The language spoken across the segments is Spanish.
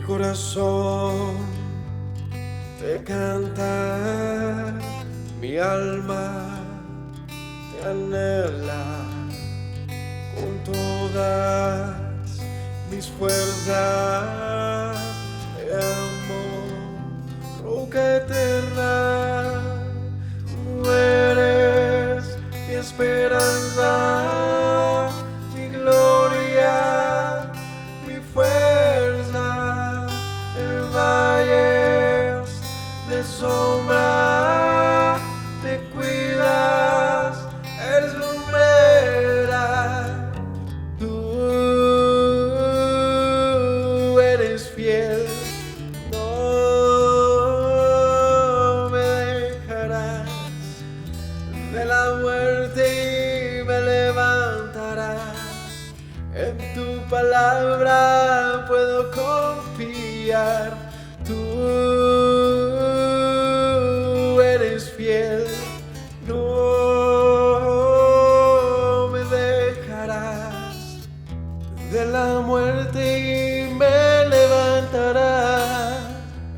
corazón te canta, mi alma te anhela con todas mis fuerzas. Te amo, roca eterna, tú eres mi esperanza, mi gloria, mi fuerza. En valles de sombra te cuidas, eres lumbrera. Tú eres fiel, no me dejarás. De la muerte y me levantarás. En tu palabra puedo confiar. Tú eres fiel, no me dejarás. De la muerte y me levantarás.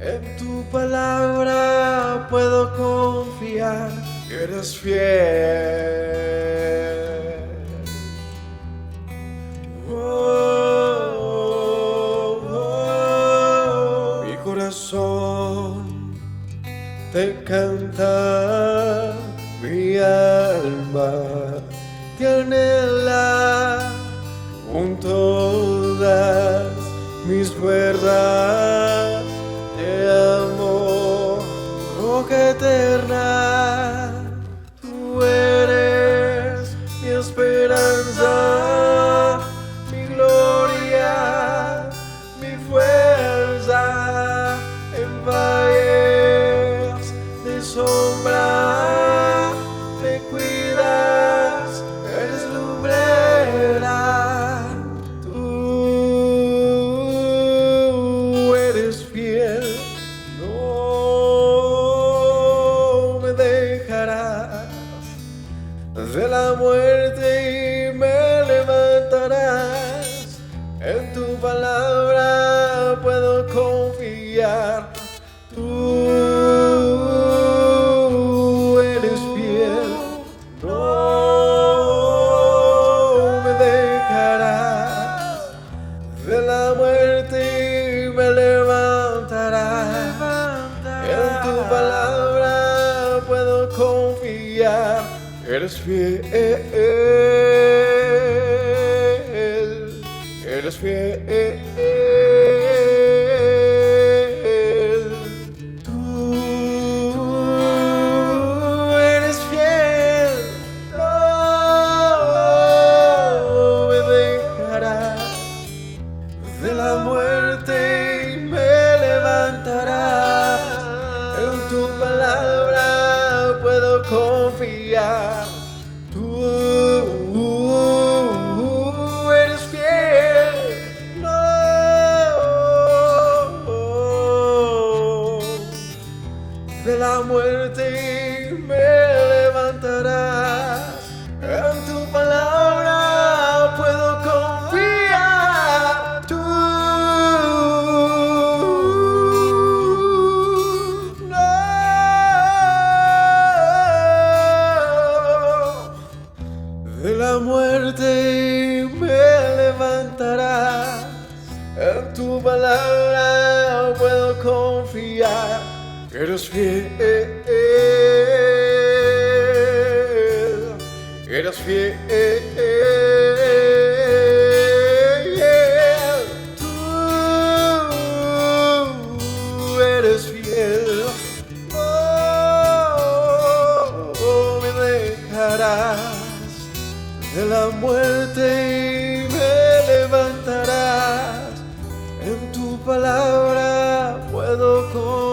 En tu palabra puedo confiar. Eres fiel. Oh, oh, oh. Mi corazón te canta, mi alma te anhela con todas mis fuerzas. Te amo, roca eterna, tú eres mi esperanza, mi gloria, mi fuerza. En valles de sombra te cuidas, eres lumbrera. Tú eres fiel, no me dejarás. De la muerte y me levantarás. En tu palabra puedo confiar. Tú eres fiel, no me dejarás. De la muerte y me levantarás. En tu palabra puedo confiar. Eres fiel, eres fiel. Tú eres fiel, no me dejarás. De la muerte y me levantarás. En tu palabra puedo confiar. Tú eres fiel, no. De la muerte me levantarás. En tu palabra puedo confiar. Tú no. De la muerte me levantarás. En tu palabra puedo confiar. Eres fiel, eres fiel. Tú eres fiel, no me dejarás. De la muerte y me levantarás. En tu palabra puedo confiar.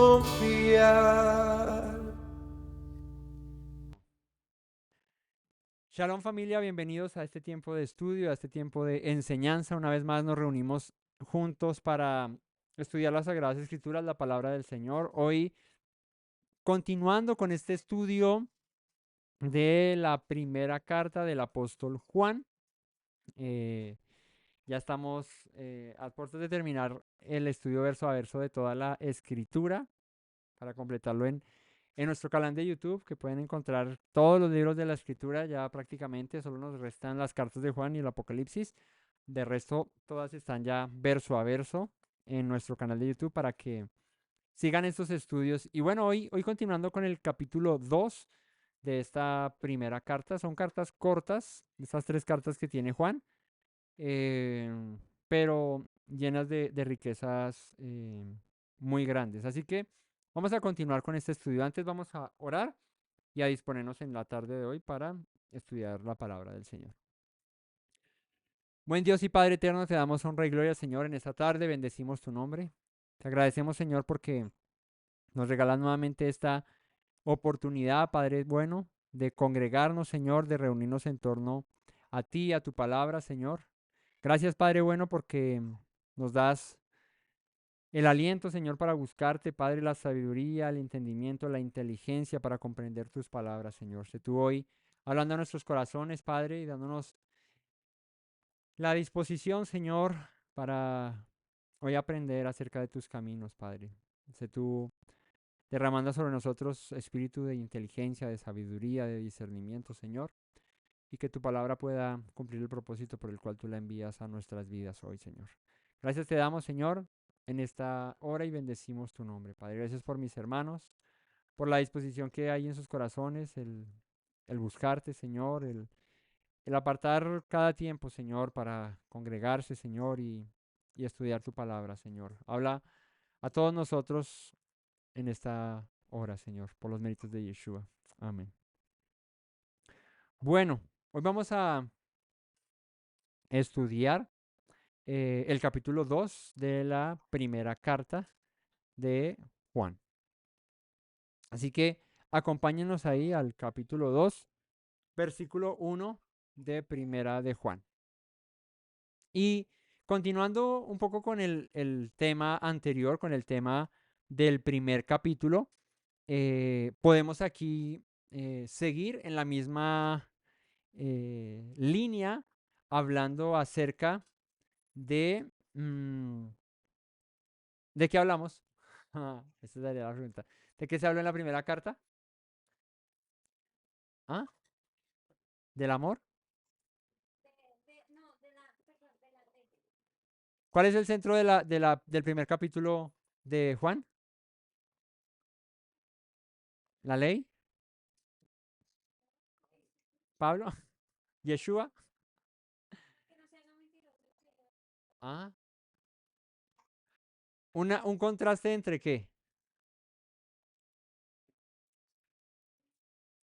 Shalom familia, bienvenidos a este tiempo de estudio, a este tiempo de enseñanza. Una vez más nos reunimos juntos para estudiar las Sagradas Escrituras, la palabra del Señor. Hoy, continuando con este estudio de la primera carta del apóstol Juan, Ya estamos a puertas de terminar el estudio verso a verso de toda la escritura para completarlo en nuestro canal de YouTube, que pueden encontrar todos los libros de la escritura ya prácticamente. Solo nos restan las cartas de Juan y el Apocalipsis. De resto, todas están ya verso a verso en nuestro canal de YouTube para que sigan estos estudios. Y bueno, hoy continuando con el capítulo 2 de esta primera carta. Son cartas cortas, estas tres cartas que tiene Juan, eh, pero llenas de riquezas muy grandes. Así que vamos a continuar con este estudio. Antes vamos a orar y a disponernos en la tarde de hoy para estudiar la palabra del Señor. Buen Dios y Padre eterno, te damos honra y gloria, Señor, en esta tarde. Bendecimos tu nombre. Te agradecemos, Señor, porque nos regalas nuevamente esta oportunidad, Padre bueno, de congregarnos, Señor, de reunirnos en torno a ti, a tu palabra, Señor. Gracias, Padre bueno, porque nos das el aliento, Señor, para buscarte, Padre, la sabiduría, el entendimiento, la inteligencia para comprender tus palabras, Señor. Sé tú hoy hablando a nuestros corazones, Padre, y dándonos la disposición, Señor, para hoy aprender acerca de tus caminos, Padre. Sé tú derramando sobre nosotros espíritu de inteligencia, de sabiduría, de discernimiento, Señor, y que tu palabra pueda cumplir el propósito por el cual tú la envías a nuestras vidas hoy, Señor. Gracias te damos, Señor, en esta hora y bendecimos tu nombre, Padre. Gracias por mis hermanos, por la disposición que hay en sus corazones, el buscarte, Señor, el apartar cada tiempo, Señor, para congregarse, Señor, y estudiar tu palabra, Señor. Habla a todos nosotros en esta hora, Señor, por los méritos de Yeshua. Amén. Bueno, hoy vamos a estudiar el capítulo 2 de la primera carta de Juan. Así que acompáñenos ahí al capítulo 2, versículo 1 de primera de Juan. Y continuando un poco con el tema anterior, con el tema del primer capítulo, podemos aquí seguir en la misma línea hablando acerca de... ¿de qué hablamos? Esa sería la pregunta. ¿De qué se habló en la primera carta? ¿Ah? ¿Del amor? ¿Cuál es el centro del primer capítulo de Juan? ¿La ley? ¿Pablo? ¿Yeshua? Ah, un contraste entre qué.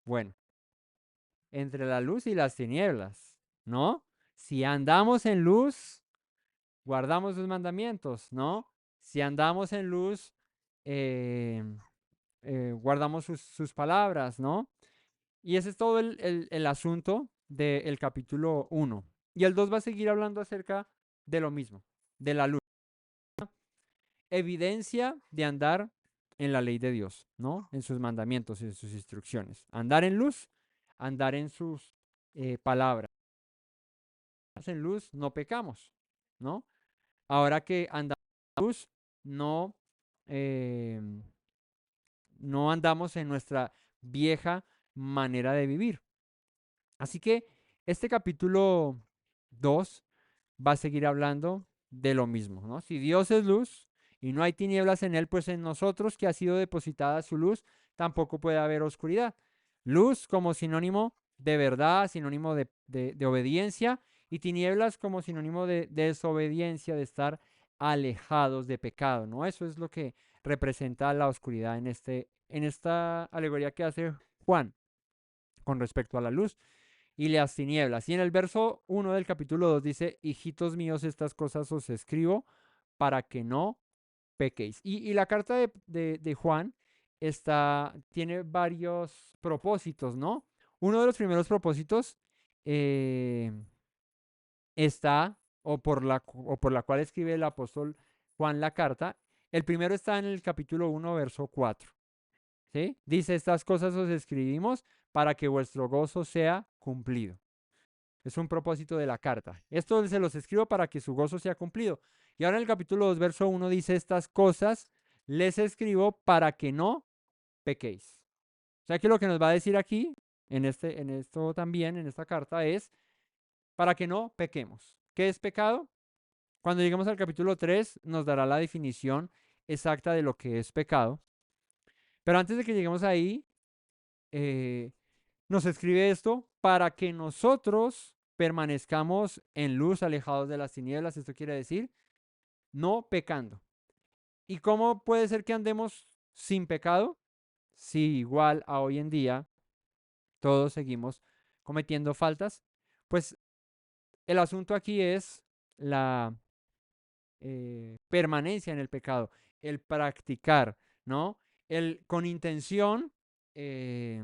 Bueno, entre la luz y las tinieblas, ¿no? Si andamos en luz, guardamos sus mandamientos, ¿no? Si andamos en luz, eh, guardamos sus palabras, ¿no? Y ese es todo el asunto del capítulo 1. Y el 2 va a seguir hablando acerca de lo mismo, de la luz. Evidencia de andar en la ley de Dios, ¿no? En sus mandamientos, en sus instrucciones. Andar en luz, andar en sus palabras. En luz no pecamos, ¿no? Ahora que andamos en luz, no, eh, no andamos en nuestra vieja manera de vivir. Así que este capítulo 2 va a seguir hablando de lo mismo, ¿no? Si Dios es luz y no hay tinieblas en él, pues en nosotros que ha sido depositada su luz, tampoco puede haber oscuridad. Luz como sinónimo de verdad, sinónimo de obediencia, y tinieblas como sinónimo de desobediencia, de estar alejados de pecado, ¿no? Eso es lo que representa la oscuridad en esta alegoría que hace Juan con respecto a la luz y las tinieblas. Y en el verso 1 del capítulo 2 dice, hijitos míos, estas cosas os escribo para que no pequéis. Y la carta de Juan tiene varios propósitos, ¿no? Uno de los primeros propósitos eh, está, o por la cual escribe el apóstol Juan la carta, el primero está en el capítulo 1, verso 4. ¿Sí? Dice, estas cosas os escribimos para que vuestro gozo sea cumplido. Es un propósito de la carta. Esto se los escribo para que su gozo sea cumplido. Y ahora en el capítulo 2, verso 1 dice, estas cosas les escribo para que no pequéis. O sea que lo que nos va a decir aquí, en esto también, en esta carta, es para que no pequemos. ¿Qué es pecado? Cuando lleguemos al capítulo 3 nos dará la definición exacta de lo que es pecado. Pero antes de que lleguemos ahí, eh, nos escribe esto para que nosotros permanezcamos en luz, alejados de las tinieblas. Esto quiere decir no pecando. ¿Y cómo puede ser que andemos sin pecado? Si igual a hoy en día todos seguimos cometiendo faltas, pues el asunto aquí es la permanencia en el pecado, el practicar, ¿no? El con intención eh,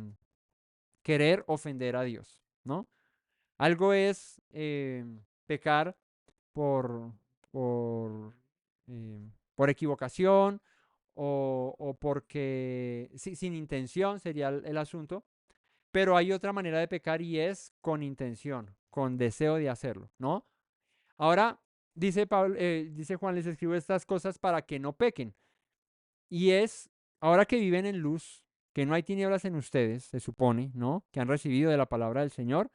querer ofender a Dios, ¿no? Algo es pecar por, por, por equivocación o porque sin intención sería el asunto, pero hay otra manera de pecar y es con intención, con deseo de hacerlo, ¿no? Ahora, dice, Pablo, dice Juan, les escribo estas cosas para que no pequen. Y es, ahora que viven en luz, que no hay tinieblas en ustedes, se supone, ¿no? Que han recibido de la palabra del Señor,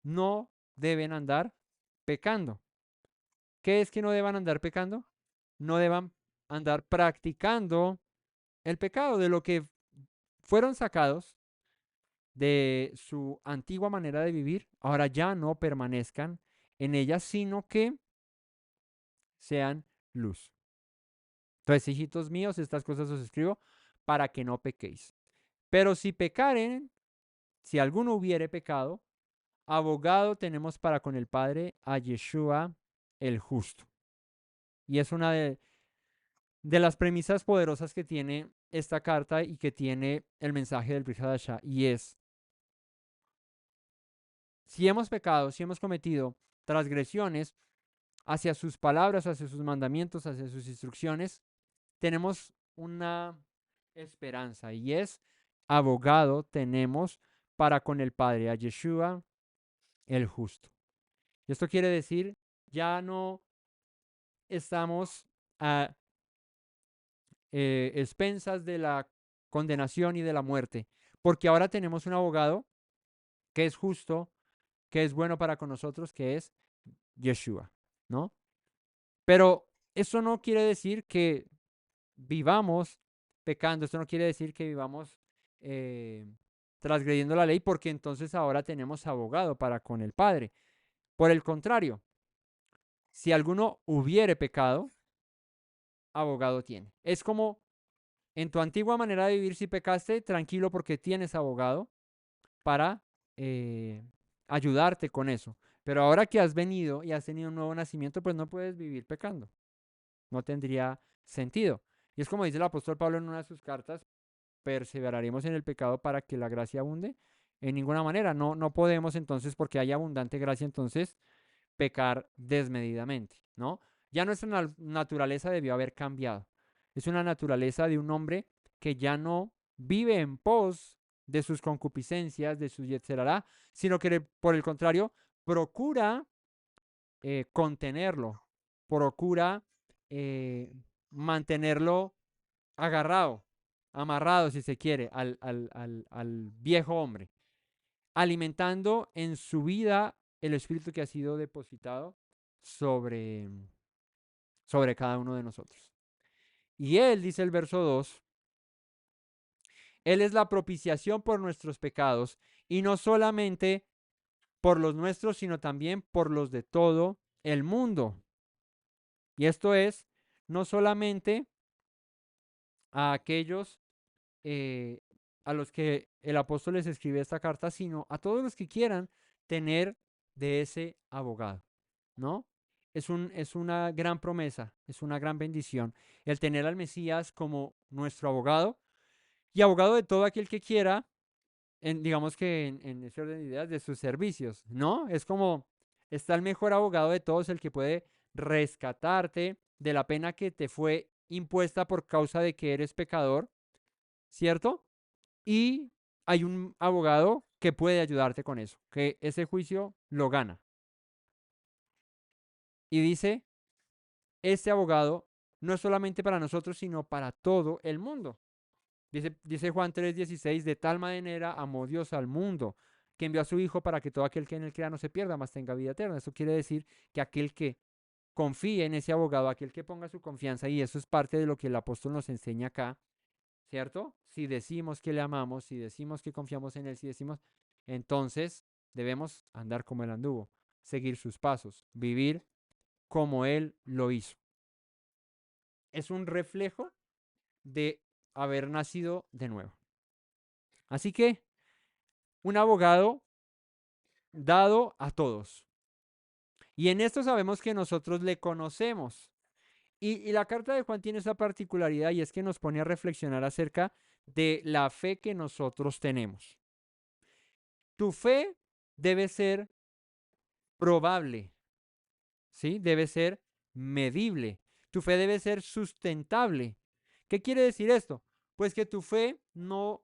no deben andar pecando. ¿Qué es que no deban andar pecando? No deban andar practicando el pecado, de lo que fueron sacados de su antigua manera de vivir, ahora ya no permanezcan en ella, sino que sean luz. Entonces, hijitos míos, estas cosas os escribo para que no pequéis. Pero si pecaren, si alguno hubiere pecado, abogado tenemos para con el Padre a Yeshua el justo. Y es una de las premisas poderosas que tiene esta carta y que tiene el mensaje del Brit Hadashah, y es, si hemos pecado, si hemos cometido transgresiones hacia sus palabras, hacia sus mandamientos, hacia sus instrucciones, tenemos una esperanza y es abogado tenemos para con el Padre, a Yeshua el justo. Y esto quiere decir, ya no estamos a expensas de la condenación y de la muerte, porque ahora tenemos un abogado que es justo, que es bueno para con nosotros, que es Yeshua, ¿no? Pero eso no quiere decir que vivamos pecando, esto no quiere decir que vivamos eh, transgrediendo la ley, porque entonces ahora tenemos abogado para con el Padre. Por el contrario, si alguno hubiere pecado, abogado tiene. Es como en tu antigua manera de vivir, si pecaste, tranquilo porque tienes abogado para eh, ayudarte con eso. Pero ahora que has venido y has tenido un nuevo nacimiento, pues no puedes vivir pecando. No tendría sentido. Y es como dice el apóstol Pablo en una de sus cartas, perseveraremos en el pecado para que la gracia abunde. En ninguna manera, no podemos entonces, porque hay abundante gracia, entonces pecar desmedidamente, ¿no? Ya nuestra naturaleza debió haber cambiado. Es una naturaleza de un hombre que ya no vive en pos de sus concupiscencias, de su yetzerará, sino que por el contrario, procura contenerlo, procura mantenerlo agarrado, amarrado, si se quiere, al viejo hombre, alimentando en su vida el espíritu que ha sido depositado sobre, sobre cada uno de nosotros. Y él, dice el verso 2, él es la propiciación por nuestros pecados, y no solamente por los nuestros, sino también por los de todo el mundo. Y esto es no solamente a aquellos a los que el apóstol les escribe esta carta, sino a todos los que quieran tener de ese abogado, ¿no? Es una gran promesa, es una gran bendición el tener al Mesías como nuestro abogado y abogado de todo aquel que quiera, digamos que en ese orden de ideas, de sus servicios, ¿no? Es como, está el mejor abogado de todos, el que puede rescatarte de la pena que te fue impuesta por causa de que eres pecador, ¿cierto? Y hay un abogado que puede ayudarte con eso, que ese juicio lo gana. Y dice, este abogado no es solamente para nosotros, sino para todo el mundo. Dice Juan 3:16, de tal manera amó Dios al mundo, que envió a su Hijo para que todo aquel que en él crea no se pierda, mas tenga vida eterna. Eso quiere decir que aquel que confíe en ese abogado, aquel que ponga su confianza, y eso es parte de lo que el apóstol nos enseña acá, ¿cierto? Si decimos que le amamos, si decimos que confiamos en él, si decimos, entonces debemos andar como él anduvo, seguir sus pasos, vivir como él lo hizo. Es un reflejo de haber nacido de nuevo. Así que un abogado dado a todos. Y en esto sabemos que nosotros le conocemos. Y la carta de Juan tiene esa particularidad y es que nos pone a reflexionar acerca de la fe que nosotros tenemos. Tu fe debe ser probable, ¿sí? Debe ser medible. Tu fe debe ser sustentable. ¿Qué quiere decir esto? Pues que tu fe no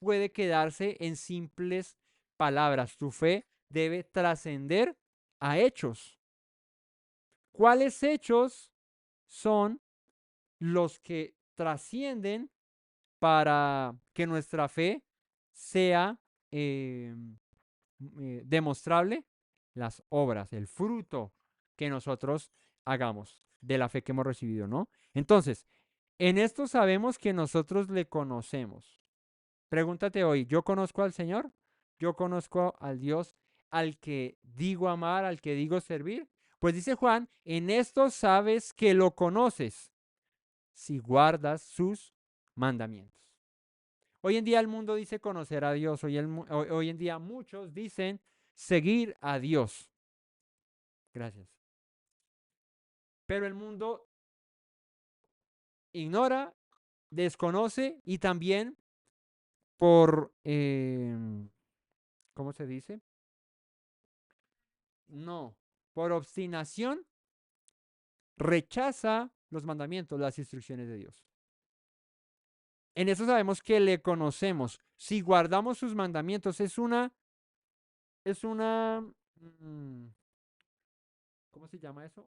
puede quedarse en simples palabras. Tu fe debe trascender a hechos. ¿Cuáles hechos son los que trascienden para que nuestra fe sea demostrable? Las obras, el fruto que nosotros hagamos de la fe que hemos recibido, ¿no? Entonces, en esto sabemos que nosotros le conocemos. Pregúntate hoy, ¿yo conozco al Señor? ¿Yo conozco al Dios al que digo amar, al que digo servir? Pues dice Juan, en esto sabes que lo conoces si guardas sus mandamientos. Hoy en día el mundo dice conocer a Dios, hoy en día muchos dicen seguir a Dios. Gracias. Pero el mundo ignora, desconoce y también por, ¿cómo se dice? No, por obstinación rechaza los mandamientos, las instrucciones de Dios. En eso sabemos que le conocemos. Si guardamos sus mandamientos, es una, ¿cómo se llama eso?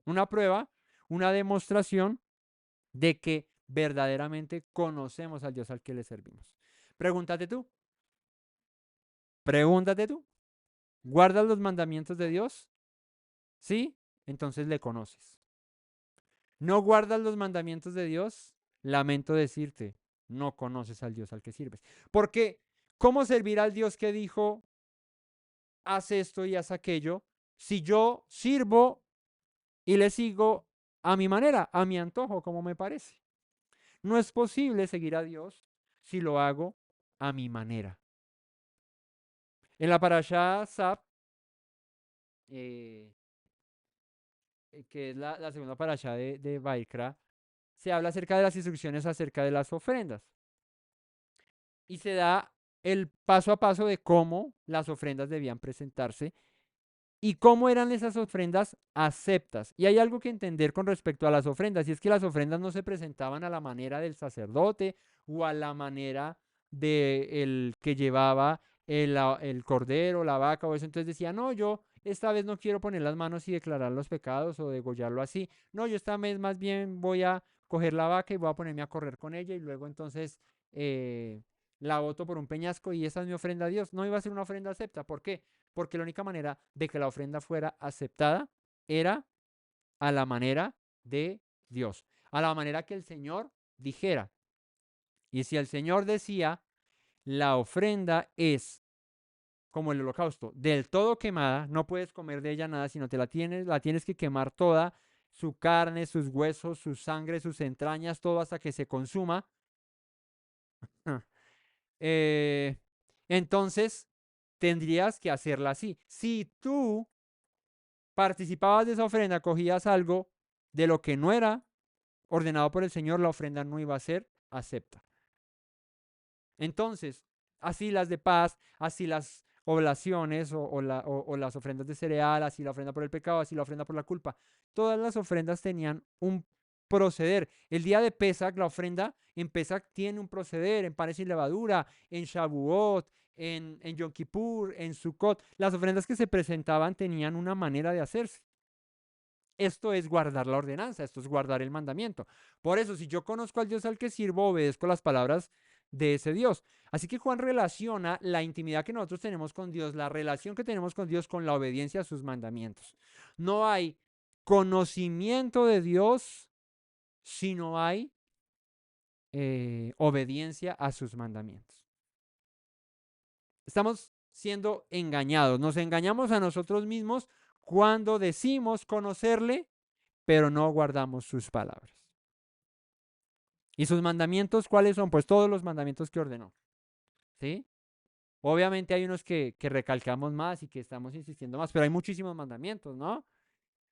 Una prueba, una demostración de que verdaderamente conocemos al Dios al que le servimos. Pregúntate tú, pregúntate tú, ¿guardas los mandamientos de Dios? ¿Sí? Entonces le conoces. ¿No guardas los mandamientos de Dios? Lamento decirte, no conoces al Dios al que sirves. Porque, ¿cómo servir al Dios que dijo, haz esto y haz aquello, si yo sirvo y le sigo a mi manera, a mi antojo, como me parece? No es posible seguir a Dios si lo hago a mi manera. En la parashá Saf, que es la segunda parashá de Vaikra, se habla acerca de las instrucciones acerca de las ofrendas. Y se da el paso a paso de cómo las ofrendas debían presentarse y cómo eran esas ofrendas aceptas. Y hay algo que entender con respecto a las ofrendas, y es que las ofrendas no se presentaban a la manera del sacerdote o a la manera del que llevaba el cordero, la vaca o eso. Entonces decía, no, yo esta vez no quiero poner las manos y declarar los pecados o degollarlo así. No, yo esta vez más bien voy a coger la vaca y voy a ponerme a correr con ella y luego entonces la boto por un peñasco y esa es mi ofrenda a Dios. No iba a ser una ofrenda acepta. ¿Por qué? Porque la única manera de que la ofrenda fuera aceptada era a la manera de Dios, a la manera que el Señor dijera. Y si el Señor decía, la ofrenda es como el holocausto, del todo quemada, no puedes comer de ella nada, sino la tienes que quemar toda, su carne, sus huesos, su sangre, sus entrañas, todo hasta que se consuma. Entonces, tendrías que hacerla así. Si tú participabas de esa ofrenda, cogías algo de lo que no era ordenado por el Señor, la ofrenda no iba a ser acepta. Entonces, así las de paz, así las oblaciones o las ofrendas de cereal, así la ofrenda por el pecado, así la ofrenda por la culpa, todas las ofrendas tenían un proceder. El día de Pesach, la ofrenda en Pesach tiene un proceder, en panes y levadura, en Shavuot, en Yom Kippur, en Sukkot. Las ofrendas que se presentaban tenían una manera de hacerse. Esto es guardar la ordenanza, esto es guardar el mandamiento. Por eso, si yo conozco al Dios al que sirvo, obedezco las palabras de ese Dios. Así que Juan relaciona la intimidad que nosotros tenemos con Dios, la relación que tenemos con Dios con la obediencia a sus mandamientos. No hay conocimiento de Dios si no hay obediencia a sus mandamientos. Estamos siendo engañados, nos engañamos a nosotros mismos cuando decimos conocerle, pero no guardamos sus palabras. ¿Y sus mandamientos cuáles son? Pues todos los mandamientos que ordenó. ¿Sí? Obviamente hay unos que recalcamos más y que estamos insistiendo más, pero hay muchísimos mandamientos, ¿no?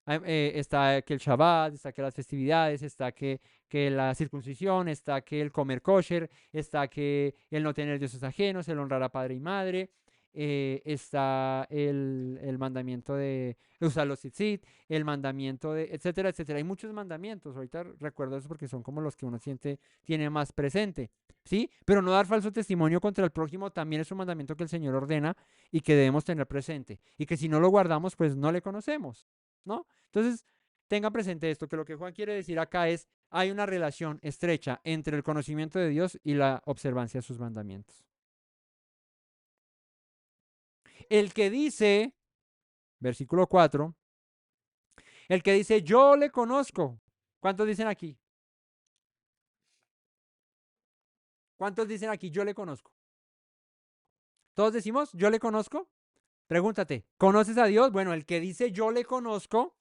Está que el Shabbat, está que las festividades, está que la circuncisión, está que el comer kosher, está que el no tener dioses ajenos, el honrar a padre y madre, está el mandamiento de usar los tzitzit, el mandamiento de, etcétera, etcétera. Hay muchos mandamientos, ahorita recuerdo eso porque son como los que uno tiene más presente, ¿sí? Pero no dar falso testimonio contra el prójimo también es un mandamiento que el Señor ordena y que debemos tener presente, y que si no lo guardamos, pues no le conocemos, ¿no? Entonces, tengan presente esto, que lo que Juan quiere decir acá es, hay una relación estrecha entre el conocimiento de Dios y la observancia de sus mandamientos. El que dice, versículo 4, el que dice, yo le conozco. ¿Cuántos dicen aquí? ¿Cuántos dicen aquí, yo le conozco? ¿Todos decimos, yo le conozco? Pregúntate, ¿conoces a Dios? Bueno, el que dice, yo le conozco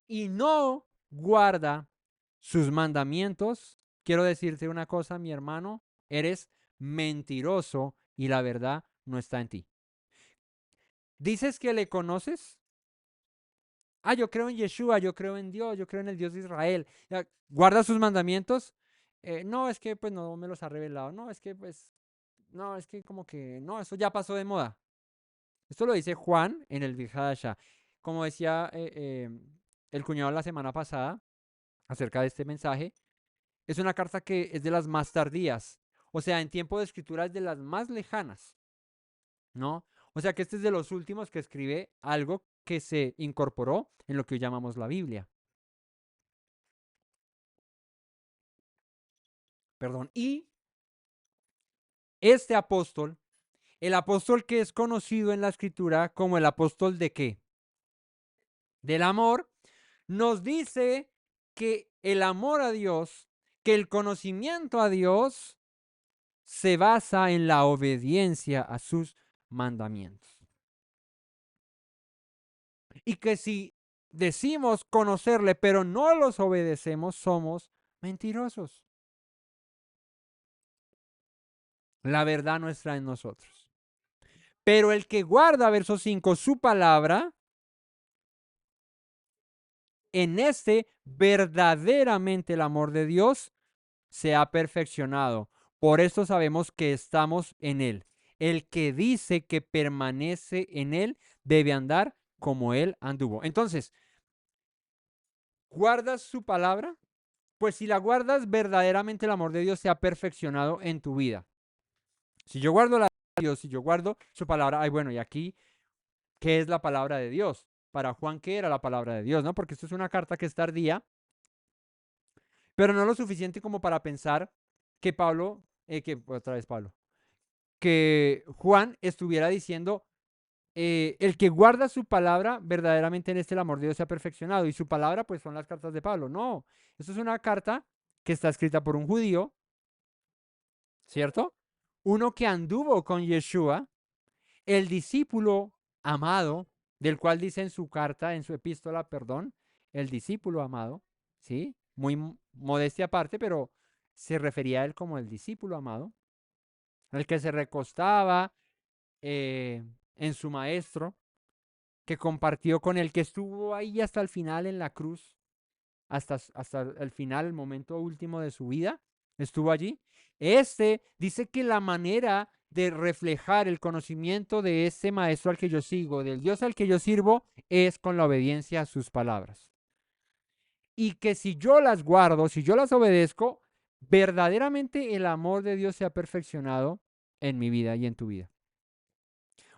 y no guarda sus mandamientos, quiero decirte una cosa, mi hermano, eres mentiroso y la verdad no está en ti. ¿Dices que le conoces? Ah, yo creo en Yeshua, yo creo en Dios, yo creo en el Dios de Israel. ¿Guarda sus mandamientos? No, es que pues no me los ha revelado. No, es que pues, no, es que como que, no, eso ya pasó de moda. Esto lo dice Juan en el Vihadashah. Como decía el cuñado la semana pasada acerca de este mensaje, es una carta que es de las más tardías. O sea, en tiempo de escritura es de las más lejanas, ¿no? O sea que este es de los últimos que escribe algo que se incorporó en lo que hoy llamamos la Biblia. Perdón. Y este apóstol, el apóstol que es conocido en la escritura como el apóstol de ¿qué? Del amor, nos dice que el amor a Dios, que el conocimiento a Dios se basa en la obediencia a sus mandamientos. Y que si decimos conocerle, pero no los obedecemos, somos mentirosos. La verdad no está en nosotros. Pero el que guarda, verso 5, su palabra, en este verdaderamente el amor de Dios se ha perfeccionado. Por esto sabemos que estamos en él. El que dice que permanece en él debe andar como él anduvo. Entonces, ¿guardas su palabra? Pues si la guardas, verdaderamente el amor de Dios se ha perfeccionado en tu vida. Si yo guardo la de Dios, si yo guardo su palabra, ay, bueno, y aquí, ¿qué es la palabra de Dios? Para Juan, ¿qué era la palabra de Dios? ¿No? Porque esto es una carta que es tardía, pero no lo suficiente como para pensar que Pablo, otra vez Pablo, que Juan estuviera diciendo, el que guarda su palabra, verdaderamente en este el amor de Dios se ha perfeccionado. Y su palabra, pues son las cartas de Pablo. No, esto es una carta que está escrita por un judío, ¿cierto? Uno que anduvo con Yeshua, el discípulo amado, del cual dice en su carta, en su epístola, perdón, el discípulo amado, ¿sí? Muy modestia aparte, pero se refería a él como el discípulo amado, el que se recostaba en su maestro, que compartió con él, que estuvo ahí hasta el final en la cruz, hasta el final, el momento último de su vida, estuvo allí. Este dice que la manera de reflejar el conocimiento de ese maestro al que yo sigo, del Dios al que yo sirvo, es con la obediencia a sus palabras. y que si yo las guardo, si yo las obedezco, verdaderamente el amor de Dios se ha perfeccionado en mi vida y en tu vida.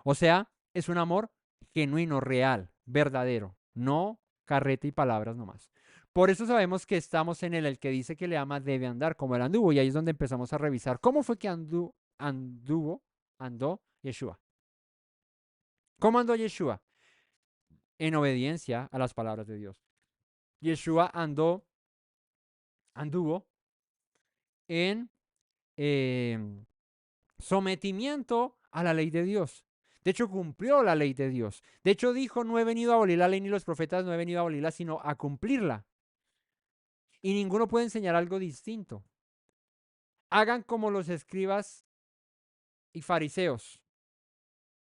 O sea, es un amor genuino, real, verdadero, no carreta y palabras nomás. Por eso sabemos que estamos en el que dice que le ama debe andar como él anduvo, y ahí es donde empezamos a revisar cómo fue que andó Yeshua. ¿Cómo andó Yeshua? En obediencia a las palabras de Dios. Yeshua anduvo en sometimiento a la ley de Dios. De hecho, cumplió la ley de Dios. De hecho, dijo, no he venido a abolir la ley ni los profetas, no he venido a abolirla, sino a cumplirla. Y ninguno puede enseñar algo distinto. Hagan como los escribas y fariseos,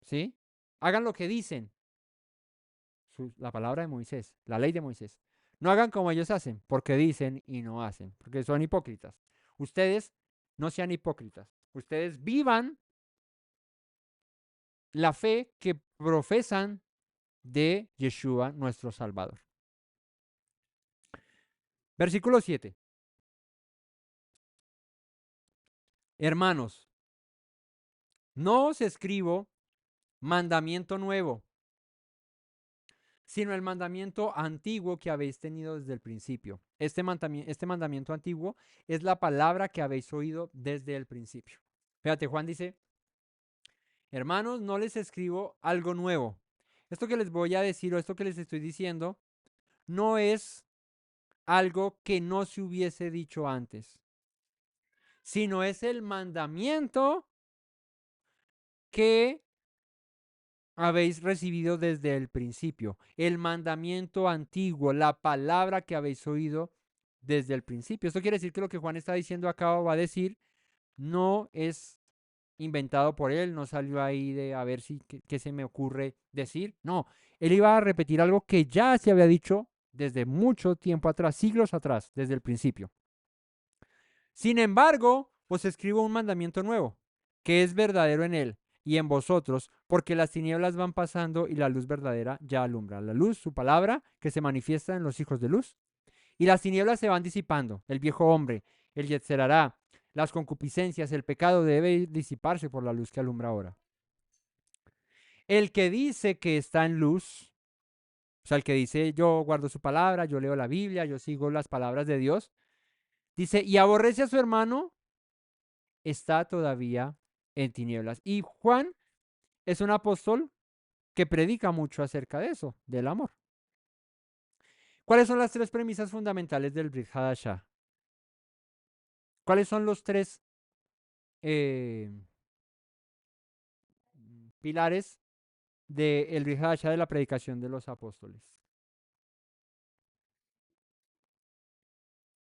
¿sí? Hagan lo que dicen. La palabra de Moisés, la ley de Moisés. No hagan como ellos hacen, porque dicen y no hacen, porque son hipócritas. Ustedes no sean hipócritas. Ustedes vivan la fe que profesan de Yeshua, nuestro Salvador. Versículo 7. Hermanos, no os escribo mandamiento nuevo, sino el mandamiento antiguo que habéis tenido desde el principio. Este mandamiento antiguo es la palabra que habéis oído desde el principio. Fíjate, Juan dice, hermanos, no les escribo algo nuevo. Esto que les voy a decir o esto que les estoy diciendo no es algo que no se hubiese dicho antes, sino es el mandamiento que habéis recibido desde el principio, el mandamiento antiguo, la palabra que habéis oído desde el principio. Esto quiere decir que lo que Juan está diciendo acá va a decir no es inventado por él, no salió ahí de a ver si qué se me ocurre decir. No, él iba a repetir algo que ya se había dicho desde mucho tiempo atrás, siglos atrás, desde el principio. Sin embargo, os escribo un mandamiento nuevo, que es verdadero en él y en vosotros, porque las tinieblas van pasando y la luz verdadera ya alumbra. La luz, su palabra, que se manifiesta en los hijos de luz. Y las tinieblas se van disipando. El viejo hombre, el yetzerará, las concupiscencias, el pecado debe disiparse por la luz que alumbra ahora. El que dice que está en luz, o sea, el que dice yo guardo su palabra, yo leo la Biblia, yo sigo las palabras de Dios, dice, y aborrece a su hermano, está todavía en tinieblas. Y Juan es un apóstol que predica mucho acerca de eso, del amor. ¿Cuáles son las tres premisas fundamentales del Brit Hadashah? ¿Cuáles son los tres pilares del Brit Hadashah de la predicación de los apóstoles?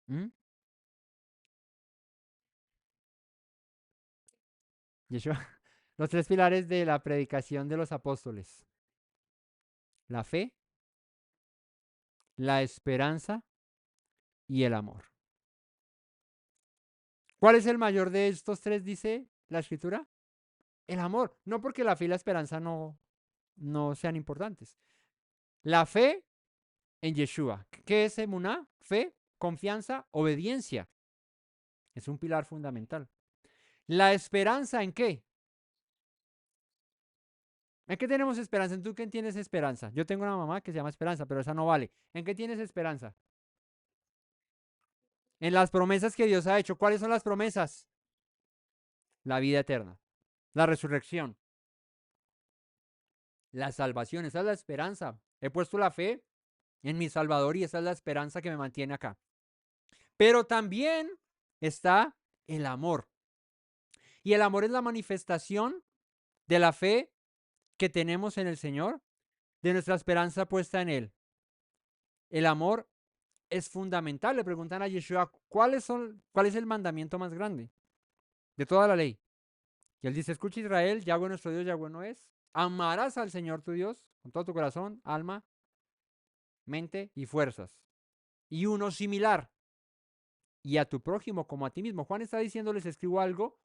¿Mm? Yeshua. Los tres pilares de la predicación de los apóstoles. La fe, la esperanza y el amor. ¿Cuál es el mayor de estos tres, dice la escritura? El amor. No porque la fe y la esperanza no sean importantes. La fe en Yeshua. ¿Qué es emuná? Fe, confianza, obediencia. Es un pilar fundamental. ¿La esperanza en qué? ¿En qué tenemos esperanza? ¿En tú qué tienes esperanza? Yo tengo una mamá que se llama Esperanza, pero esa no vale. ¿En qué tienes esperanza? En las promesas que Dios ha hecho. ¿Cuáles son las promesas? La vida eterna, la resurrección, la salvación. Esa es la esperanza. He puesto la fe en mi Salvador y esa es la esperanza que me mantiene acá. Pero también está el amor. Y el amor es la manifestación de la fe que tenemos en el Señor, de nuestra esperanza puesta en Él. El amor es fundamental. Le preguntan a Yeshua, ¿cuál es el mandamiento más grande de toda la ley? Y él dice, escucha Israel, Yahweh nuestro Dios, Yahweh no es. Amarás al Señor tu Dios con todo tu corazón, alma, mente y fuerzas. Y uno similar. Y a tu prójimo como a ti mismo. Juan está diciendo, les escribo algo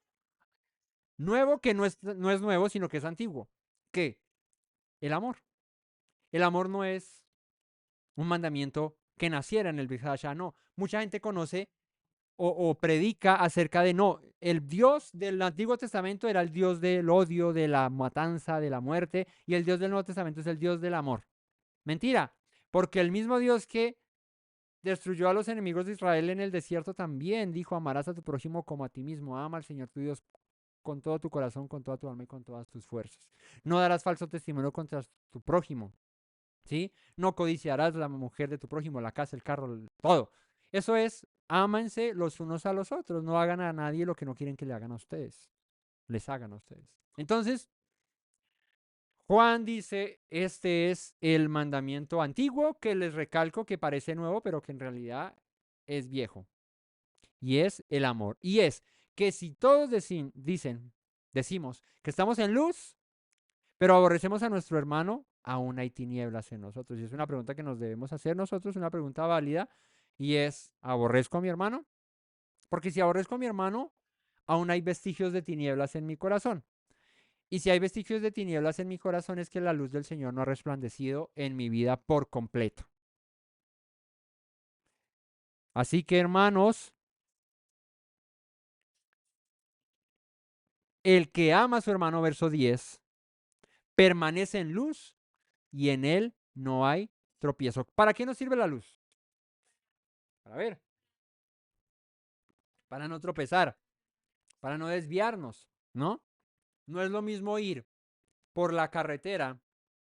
nuevo que no es nuevo, sino que es antiguo. ¿Qué? El amor. El amor no es un mandamiento que naciera en el Brit Hadashah. No, mucha gente conoce o predica acerca de no, el Dios del Antiguo Testamento era el Dios del odio, de la matanza, de la muerte, y el Dios del Nuevo Testamento es el Dios del amor. Mentira, porque el mismo Dios que destruyó a los enemigos de Israel en el desierto también dijo: amarás a tu prójimo como a ti mismo. Ama al Señor tu Dios con todo tu corazón, con toda tu alma y con todas tus fuerzas. No darás falso testimonio contra tu prójimo, ¿sí? No codiciarás la mujer de tu prójimo, la casa, el carro, todo. Eso es, ámense los unos a los otros. No hagan a nadie lo que no quieren que le hagan a ustedes. Les hagan a ustedes. Entonces, Juan dice, este es el mandamiento antiguo que les recalco que parece nuevo, pero que en realidad es viejo. Y es el amor. Y es que si todos decimos que estamos en luz, pero aborrecemos a nuestro hermano, aún hay tinieblas en nosotros. Y es una pregunta que nos debemos hacer nosotros, una pregunta válida, y es, ¿aborrezco a mi hermano? Porque si aborrezco a mi hermano, aún hay vestigios de tinieblas en mi corazón. Y si hay vestigios de tinieblas en mi corazón, es que la luz del Señor no ha resplandecido en mi vida por completo. Así que, hermanos, el que ama a su hermano, verso 10, permanece en luz y en él no hay tropiezo. ¿Para qué nos sirve la luz? Para ver, para no tropezar, para no desviarnos, ¿no? No es lo mismo ir por la carretera,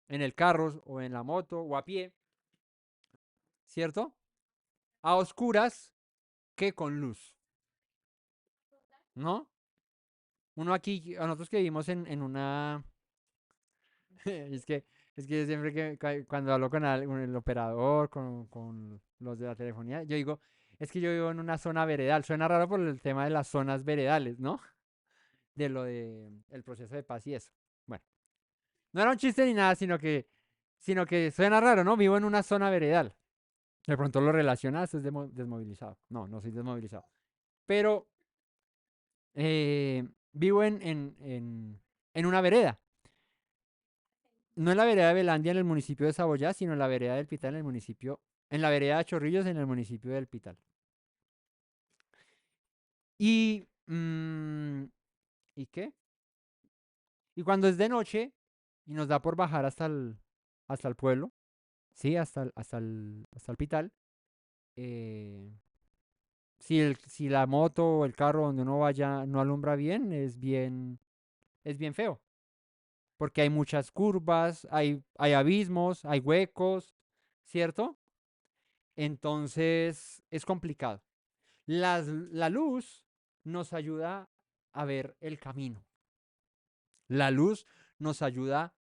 en el carro o en la moto o a pie, ¿cierto? A oscuras que con luz, ¿no? Uno aquí, a nosotros que vivimos en una... es que yo siempre cuando hablo con el operador, con los de la telefonía, yo digo, es que yo vivo en una zona veredal. Suena raro por el tema de las zonas veredales, ¿no? De lo de el proceso de paz y eso. Bueno, no era un chiste ni nada, sino que suena raro, ¿no? Vivo en una zona veredal. De pronto lo relacionas, es desmovilizado. No, no soy desmovilizado. Pero vivo en una vereda. No en la vereda de Belandia en el municipio de Saboyá, sino en la vereda del Pital en la vereda de Chorrillos en el municipio del Pital. Y, ¿y qué? Y cuando es de noche y nos da por bajar hasta el pueblo, sí, hasta el Pital, eh, si la moto o el carro donde uno vaya no alumbra bien, es bien feo. Porque hay muchas curvas, hay abismos, hay huecos, ¿cierto? Entonces es complicado. La luz nos ayuda a ver el camino. La luz nos ayuda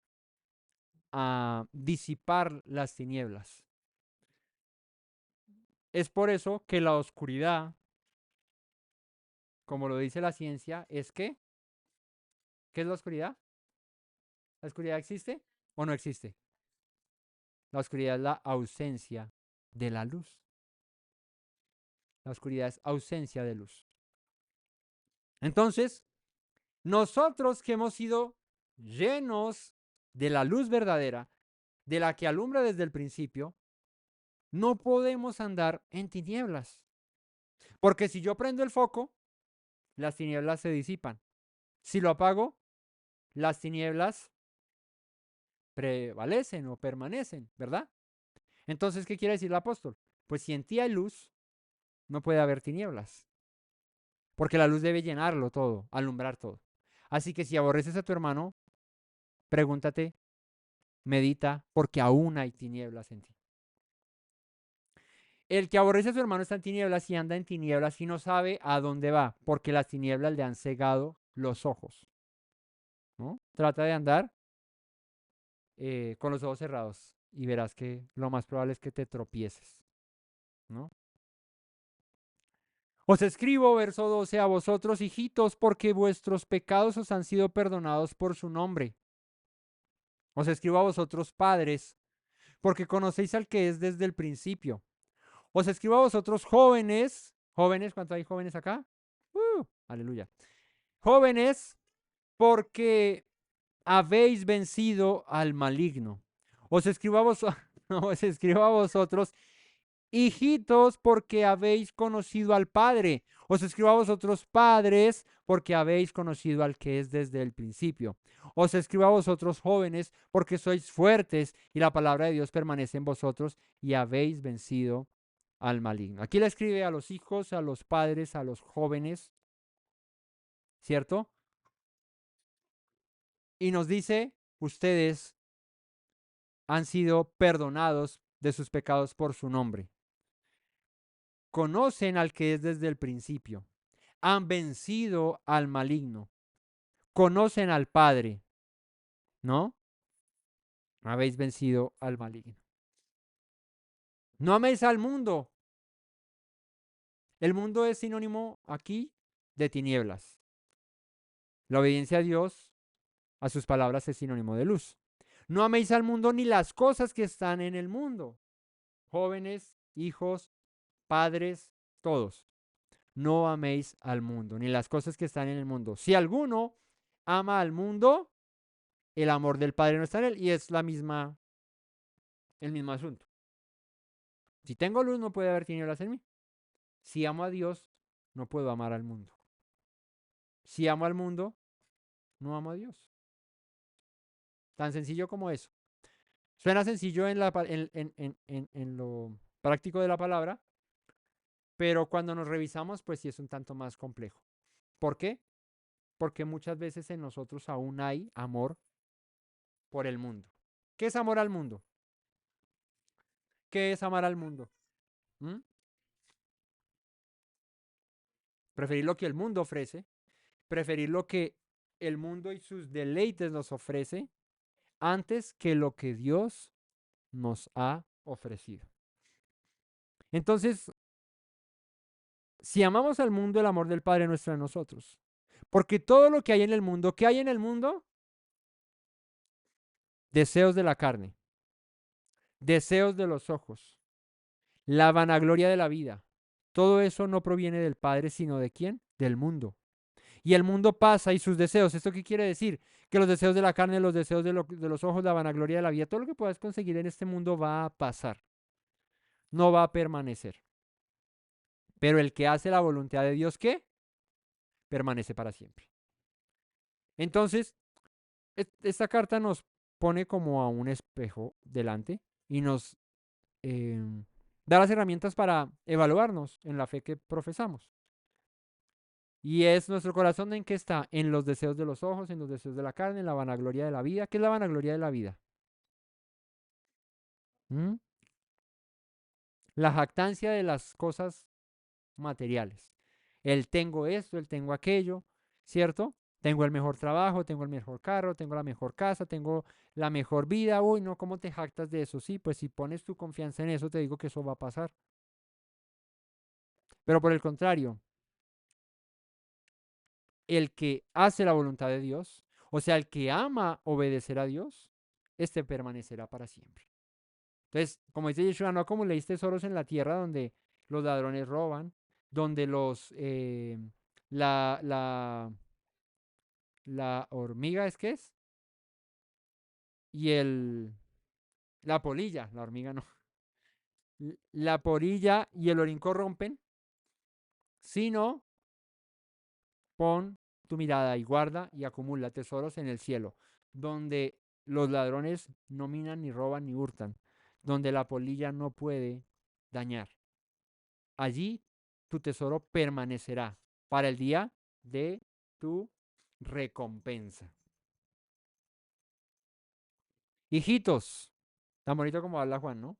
a disipar las tinieblas. Es por eso que la oscuridad, como lo dice la ciencia, es que, ¿qué es la oscuridad? ¿La oscuridad existe o no existe? La oscuridad es la ausencia de la luz. La oscuridad es ausencia de luz. Entonces, nosotros que hemos sido llenos de la luz verdadera, de la que alumbra desde el principio, no podemos andar en tinieblas. Porque si yo prendo el foco, las tinieblas se disipan. Si lo apago, las tinieblas prevalecen o permanecen, ¿verdad? Entonces, ¿qué quiere decir el apóstol? Pues si en ti hay luz, no puede haber tinieblas. Porque la luz debe llenarlo todo, alumbrar todo. Así que si aborreces a tu hermano, pregúntate, medita, porque aún hay tinieblas en ti. El que aborrece a su hermano está en tinieblas y anda en tinieblas y no sabe a dónde va, porque las tinieblas le han cegado los ojos, ¿no? Trata de andar con los ojos cerrados y verás que lo más probable es que te tropieces, ¿no? Os escribo, verso 12, a vosotros, hijitos, porque vuestros pecados os han sido perdonados por su nombre. Os escribo a vosotros, padres, porque conocéis al que es desde el principio. Os escribo a vosotros, jóvenes. Jóvenes, ¿cuántos hay jóvenes acá? Aleluya. Jóvenes, porque habéis vencido al maligno. Os escribo a vosotros Hijitos, porque habéis conocido al Padre. Os escribo a vosotros padres, porque habéis conocido al que es desde el principio. Os escribo a vosotros jóvenes, porque sois fuertes y la palabra de Dios permanece en vosotros y habéis vencido al maligno. Aquí le escribe a los hijos, a los padres, a los jóvenes, ¿cierto? Y nos dice, ustedes han sido perdonados de sus pecados por su nombre. Conocen al que es desde el principio. Han vencido al maligno. Conocen al Padre, ¿no? Habéis vencido al maligno. No améis al mundo. El mundo es sinónimo aquí de tinieblas. La obediencia a Dios, a sus palabras, es sinónimo de luz. No améis al mundo ni las cosas que están en el mundo. Jóvenes, hijos, padres, todos. No améis al mundo, ni las cosas que están en el mundo. Si alguno ama al mundo, el amor del Padre no está en él, y es el mismo asunto. Si tengo luz, no puede haber tinieblas en mí. Si amo a Dios, no puedo amar al mundo. Si amo al mundo, no amo a Dios. Tan sencillo como eso. Suena sencillo en lo práctico de la palabra, pero cuando nos revisamos, pues sí es un tanto más complejo. ¿Por qué? Porque muchas veces en nosotros aún hay amor por el mundo. ¿Qué es amor al mundo? ¿Qué es amar al mundo? ¿Mm? Preferir lo que el mundo ofrece, preferir lo que el mundo y sus deleites nos ofrece antes que lo que Dios nos ha ofrecido. Entonces, si amamos al mundo, el amor del Padre no está en nosotros. Porque todo lo que hay en el mundo, ¿qué hay en el mundo? Deseos de la carne, deseos de los ojos, la vanagloria de la vida. Todo eso no proviene del Padre, sino de quién? Del mundo. Y el mundo pasa y sus deseos. ¿Esto qué quiere decir? Que los deseos de la carne, los deseos de los ojos, la vanagloria de la vida, todo lo que puedas conseguir en este mundo va a pasar. No va a permanecer. Pero el que hace la voluntad de Dios, ¿qué? Permanece para siempre. Entonces, esta carta nos pone como a un espejo delante y nos eh, da las herramientas para evaluarnos en la fe que profesamos. Y es nuestro corazón en qué está, en los deseos de los ojos, en los deseos de la carne, en la vanagloria de la vida. ¿Qué es la vanagloria de la vida? ¿Mm? La jactancia de las cosas materiales. El tengo esto, el tengo aquello, ¿cierto? Tengo el mejor trabajo, tengo el mejor carro, tengo la mejor casa, tengo la mejor vida. Uy, no, ¿cómo te jactas de eso? Sí, pues si pones tu confianza en eso, te digo que eso va a pasar. Pero por el contrario, el que hace la voluntad de Dios, o sea, el que ama obedecer a Dios, este permanecerá para siempre. Entonces, como dice Yeshua, no acumuléis tesoros en la tierra donde los ladrones roban, donde la, la, la hormiga es que es, y la polilla, la hormiga no, la polilla y el orín corrompen, sino pon tu mirada y guarda y acumula tesoros en el cielo, donde los ladrones no minan, ni roban, ni hurtan, donde la polilla no puede dañar. Allí tu tesoro permanecerá para el día de tu recompensa. Hijitos, tan bonito como habla Juan, ¿no?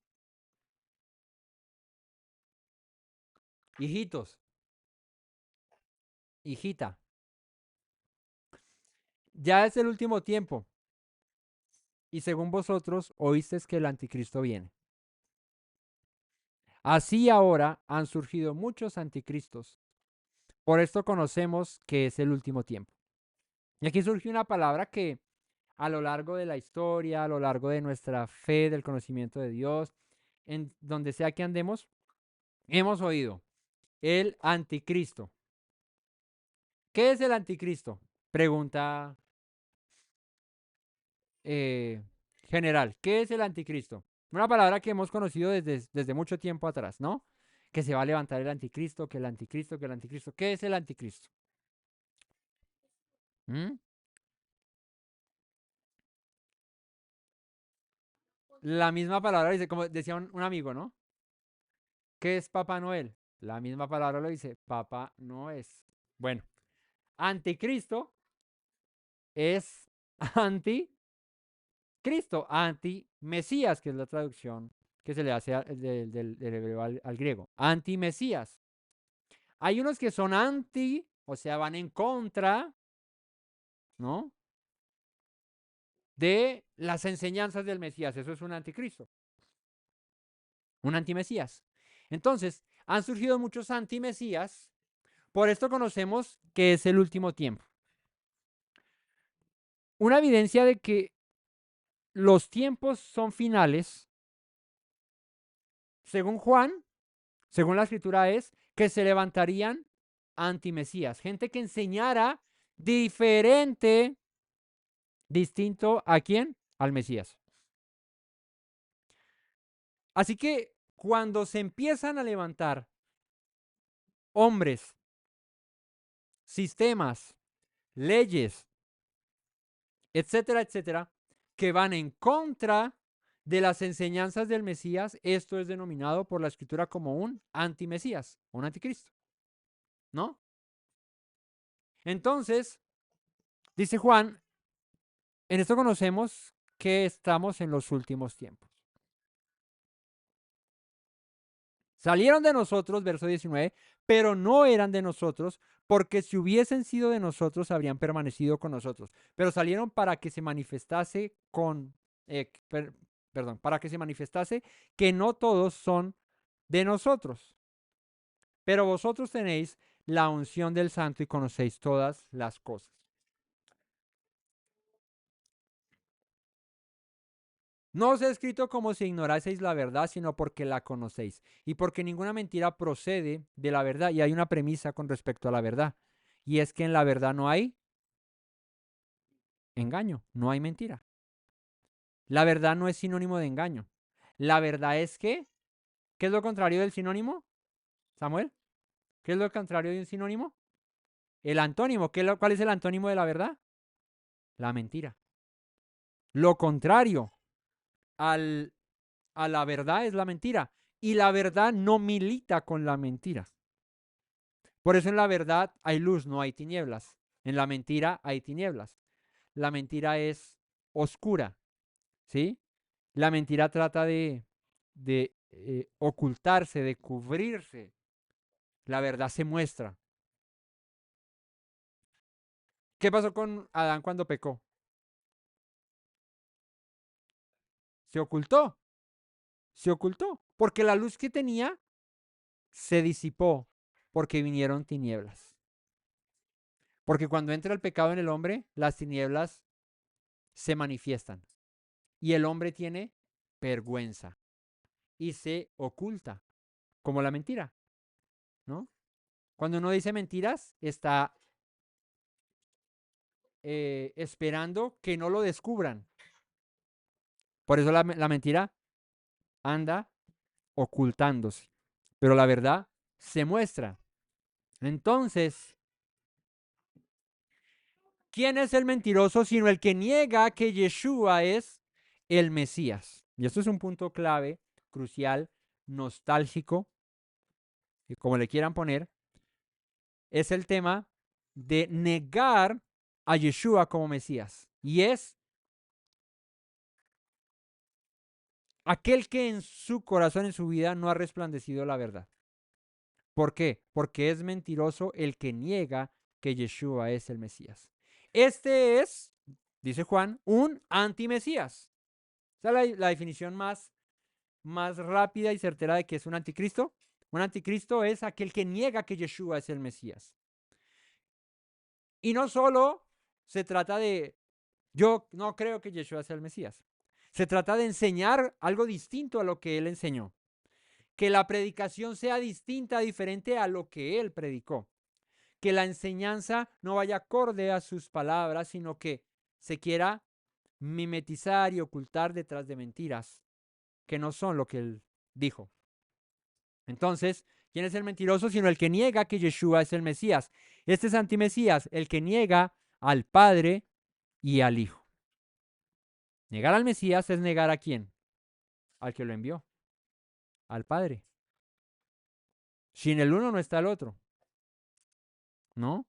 Hijitos, hijita, ya es el último tiempo y según vosotros oísteis que el anticristo viene. Así ahora han surgido muchos anticristos. Por esto conocemos que es el último tiempo. Y aquí surge una palabra que a lo largo de la historia, a lo largo de nuestra fe, del conocimiento de Dios, en donde sea que andemos, hemos oído el anticristo. ¿Qué es el anticristo? Pregunta general. ¿Qué es el anticristo? Una palabra que hemos conocido desde mucho tiempo atrás, ¿no? Que se va a levantar el anticristo, que el anticristo, que el anticristo. ¿Qué es el anticristo? ¿Mm? La misma palabra dice, como decía un amigo, ¿no? ¿Qué es Papá Noel? La misma palabra lo dice, Papá no es. Bueno, anticristo es anticristo, anti-mesías, que es la traducción que se le hace del hebreo al griego. Anti-mesías. Hay unos que son anti, o sea, van en contra, ¿no? De las enseñanzas del Mesías. Eso es un anticristo, un antimesías. Entonces, han surgido muchos antimesías. Por esto conocemos que es el último tiempo. Una evidencia de que los tiempos son finales, según Juan, según la escritura, es que se levantarían antimesías, gente que enseñara diferente, distinto a quién, al Mesías. Así que cuando se empiezan a levantar hombres, sistemas, leyes, etcétera, etcétera, que van en contra de las enseñanzas del Mesías, esto es denominado por la escritura como un antimesías, un anticristo, ¿no? Entonces, dice Juan, en esto conocemos que estamos en los últimos tiempos. Salieron de nosotros, verso 19, pero no eran de nosotros, porque si hubiesen sido de nosotros, habrían permanecido con nosotros. Pero salieron para que se manifestase para que se manifestase que no todos son de nosotros. Pero vosotros tenéis la unción del Santo y conocéis todas las cosas. No os he escrito como si ignoraseis la verdad, sino porque la conocéis, y porque ninguna mentira procede de la verdad. Y hay una premisa con respecto a la verdad, y es que en la verdad no hay engaño, no hay mentira. La verdad no es sinónimo de engaño. La verdad es que, ¿qué es lo contrario del sinónimo, Samuel? ¿Qué es lo contrario de un sinónimo? El antónimo. ¿Cuál es el antónimo de la verdad? La mentira. Lo contrario al, a la verdad es la mentira. Y la verdad no milita con la mentira. Por eso en la verdad hay luz, no hay tinieblas. En la mentira hay tinieblas. La mentira es oscura, ¿sí? La mentira trata de ocultarse, de cubrirse. La verdad se muestra. ¿Qué pasó con Adán cuando pecó? Se ocultó, se ocultó, porque la luz que tenía se disipó, porque vinieron tinieblas. Porque cuando entra el pecado en el hombre, las tinieblas se manifiestan y el hombre tiene vergüenza y se oculta, como la mentira, ¿no? Cuando uno dice mentiras, está esperando que no lo descubran. Por eso la mentira anda ocultándose, pero la verdad se muestra. Entonces, ¿quién es el mentiroso sino el que niega que Yeshua es el Mesías? Y esto es un punto clave, crucial, nostálgico, y como le quieran poner, es el tema de negar a Yeshua como Mesías. Y es aquel que en su corazón, en su vida, no ha resplandecido la verdad. ¿Por qué? Porque es mentiroso el que niega que Yeshua es el Mesías. Este es, dice Juan, un antimesías. Esa es la definición más rápida y certera de que es un anticristo. Un anticristo es aquel que niega que Yeshua es el Mesías. Y no solo se trata de, yo no creo que Yeshua sea el Mesías. Se trata de enseñar algo distinto a lo que él enseñó. Que la predicación sea distinta, diferente a lo que él predicó. Que la enseñanza no vaya acorde a sus palabras, sino que se quiera mimetizar y ocultar detrás de mentiras. que no son lo que él dijo. Entonces, ¿quién es el mentiroso? Sino el que niega que Yeshua es el Mesías. Este es antimesías, el que niega al Padre y al Hijo. Negar al Mesías es negar a quién? Al que lo envió, al Padre. Sin el uno no está el otro, ¿no?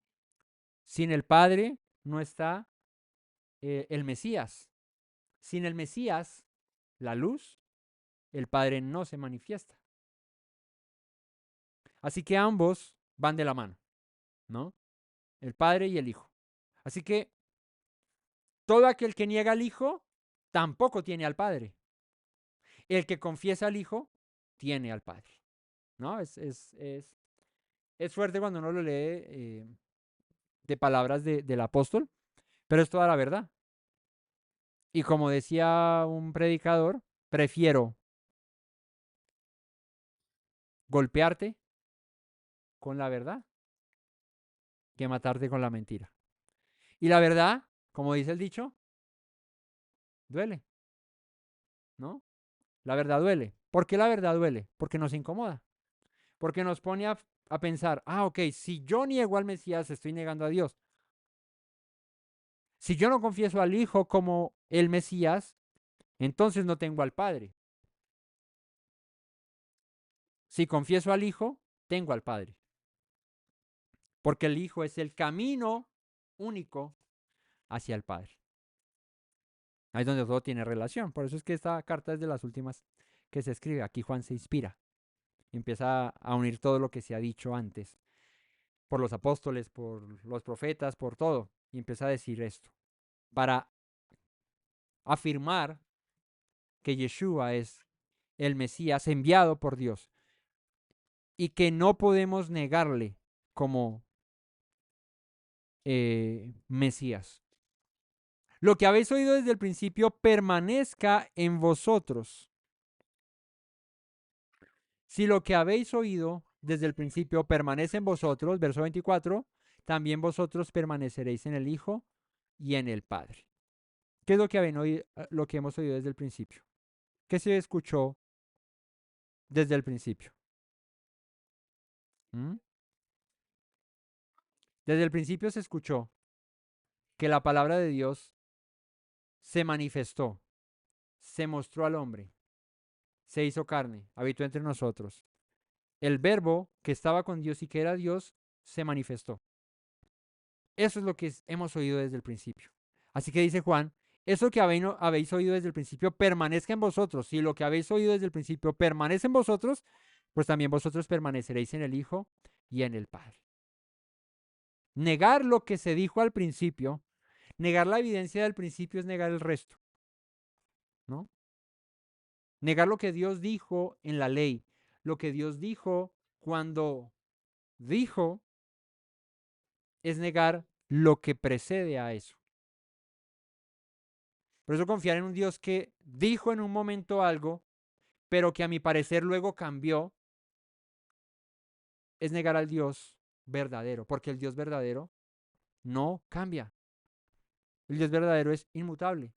Sin el Padre no está el Mesías. Sin el Mesías, la luz, el Padre no se manifiesta. Así que ambos van de la mano, ¿no? El Padre y el Hijo. Así que todo aquel que niega al Hijo tampoco tiene al Padre. El que confiesa al Hijo tiene al Padre, ¿no? Es fuerte cuando uno lo lee de palabras del apóstol, pero es toda la verdad. Y como decía un predicador, prefiero golpearte con la verdad que matarte con la mentira. Y la verdad, como dice el dicho, duele, ¿no? La verdad duele. ¿Por qué la verdad duele? Porque nos incomoda. Porque nos pone a pensar, ok, si yo niego al Mesías, estoy negando a Dios. Si yo no confieso al Hijo como el Mesías, entonces no tengo al Padre. Si confieso al Hijo, tengo al Padre. Porque el Hijo es el camino único hacia el Padre. Ahí es donde todo tiene relación. Por eso es que esta carta es de las últimas que se escribe. Aquí Juan se inspira y empieza a unir todo lo que se ha dicho antes. Por los apóstoles, por los profetas, por todo. Y empieza a decir esto. Para afirmar que Yeshua es el Mesías enviado por Dios. Y que no podemos negarle como Mesías. Lo que habéis oído desde el principio permanezca en vosotros. Si lo que habéis oído desde el principio permanece en vosotros, verso 24, también vosotros permaneceréis en el Hijo y en el Padre. ¿Qué es lo que hemos oído desde el principio? ¿Qué se escuchó desde el principio? ¿Mm? Desde el principio se escuchó que la palabra de Dios se manifestó, se mostró al hombre, se hizo carne, habitó entre nosotros. El verbo que estaba con Dios y que era Dios se manifestó. Eso es lo que hemos oído desde el principio. Así que dice Juan, eso que habéis oído desde el principio permanezca en vosotros. Si lo que habéis oído desde el principio permanece en vosotros, pues también vosotros permaneceréis en el Hijo y en el Padre. Negar lo que se dijo al principio, negar la evidencia del principio es negar el resto, ¿no? Negar lo que Dios dijo en la ley, lo que Dios dijo cuando dijo, es negar lo que precede a eso. Por eso confiar en un Dios que dijo en un momento algo, pero que a mi parecer luego cambió, es negar al Dios verdadero, porque el Dios verdadero no cambia. El Dios verdadero es inmutable.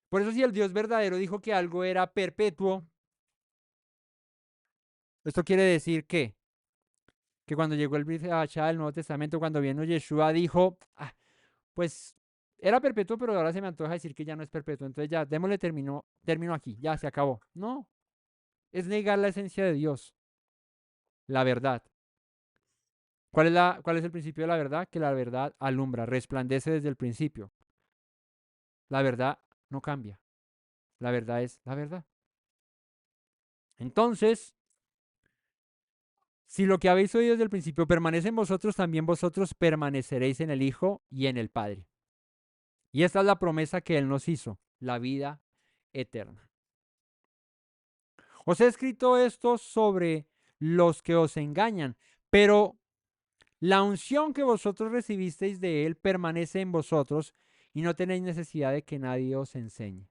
Por eso si el Dios verdadero dijo que algo era perpetuo, esto quiere decir que cuando llegó el Brit Hachá del Nuevo Testamento, cuando vino Yeshua, dijo, pues era perpetuo, pero ahora se me antoja decir que ya no es perpetuo. Entonces ya, démosle término aquí, ya se acabó. No, es negar la esencia de Dios, la verdad. ¿Cuál es el principio de la verdad? Que la verdad alumbra, resplandece desde el principio. La verdad no cambia. La verdad es la verdad. Entonces, si lo que habéis oído desde el principio permanece en vosotros, también vosotros permaneceréis en el Hijo y en el Padre. Y esta es la promesa que Él nos hizo, la vida eterna. Os he escrito esto sobre los que os engañan, pero la unción que vosotros recibisteis de Él permanece en vosotros y no tenéis necesidad de que nadie os enseñe.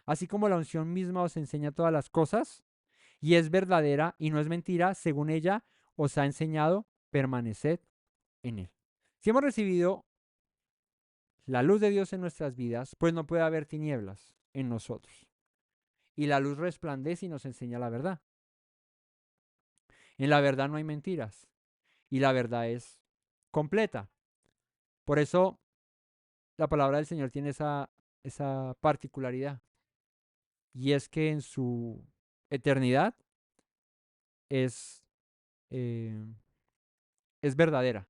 Así como la unción misma os enseña todas las cosas y es verdadera y no es mentira, según ella os ha enseñado, permaneced en Él. Si hemos recibido la luz de Dios en nuestras vidas, pues no puede haber tinieblas en nosotros. y la luz resplandece y nos enseña la verdad. En la verdad no hay mentiras y la verdad es completa. Por eso la palabra del Señor tiene esa particularidad y es que en su eternidad es, eh, es verdadera.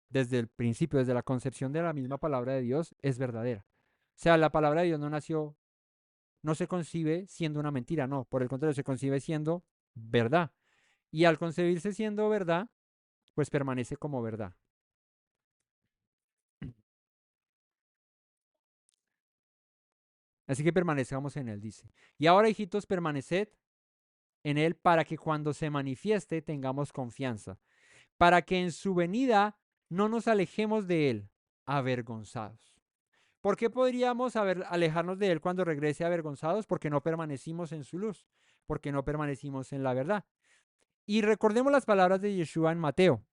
Desde el principio, desde la concepción de la misma palabra de Dios, es verdadera. O sea, la palabra de Dios no nació, no se concibe siendo una mentira, no, por el contrario, se concibe siendo verdad. Y al concebirse siendo verdad, pues permanece como verdad. Así que permanezcamos en él, dice. Y ahora, hijitos, permaneced en él para que cuando se manifieste tengamos confianza, para que en su venida no nos alejemos de él avergonzados. ¿Por qué podríamos alejarnos de él cuando regrese avergonzados? Porque no permanecimos en su luz, porque no permanecimos en la verdad. Y recordemos las palabras de Yeshua en Mateo.